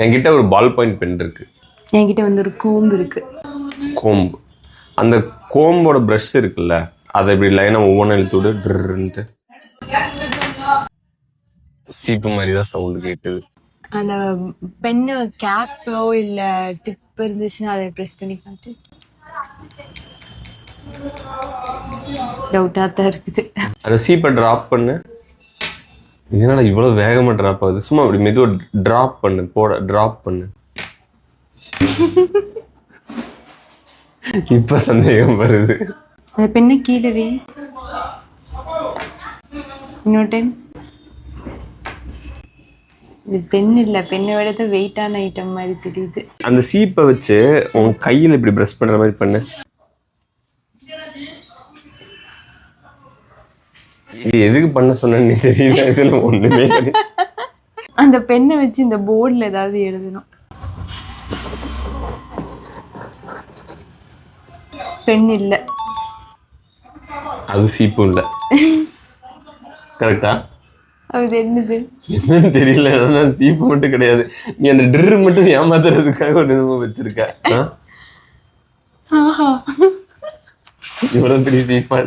என்கிட்ட ஒரு ball point pen இருக்கு. என்கிட்ட வந்து ஒரு கோம்பு இருக்கு. கோம்பு, அந்த கோம்போட ப்ரஷ் இருக்குல்ல, அதை இப்படி லைனா ஒவ்வொன்றும் இழுத்து விடு. ட்ருன்ட்டு சீப்பு மாதிரி தான் சவுண்டு கேட்குது. அந்த பென்னு கேப்போ இல்ல டிப் இருந்துச்சுன்னா அதை ப்ரெஸ் பண்ணி காட்டு. டவுட்டா தான் இருக்குது. அந்த சீப்பை டிராப் பண்ணு. இதனால இவ்வளவு வேகமா டிராப் ஆகுது? சும்மா அப்படி மெதுவா டிராப் பண்ணு, டிராப் பண்ணு. இப்ப சந்தேகம் வருது. அந்த பெண்ணை கீழே வை. இன்னொரு டைம். இது பென் இல்ல, பெண்ணை விட வெயிட்டான ஐட்டம் மாதிரி தெரியுது. அந்த சீப்பை வச்சு உன் கையில இப்படி பிரஷ் பண்ற மாதிரி பண்ணு. இது எதுக்கு பண்ண சொன்னு தெரியல. இதுல ஒண்ணுமே அந்த பெண்ணை வச்சு இந்த போர்ட்ல ஏதாவது எழுதணும். பெண் இல்ல, அது சீப்பும் இல்ல. கரெக்டா? அது என்னது என்னன்னு தெரியல. ஆனா சீப்பு மட்டும் கிடையாது. நீ அந்த ட்ரு மட்டும் ஏமாத்துறதுக்காக ஒரு இதுவும் வச்சிருக்க. ஆஹா, இவ்வளவு பெரிய சீப்பா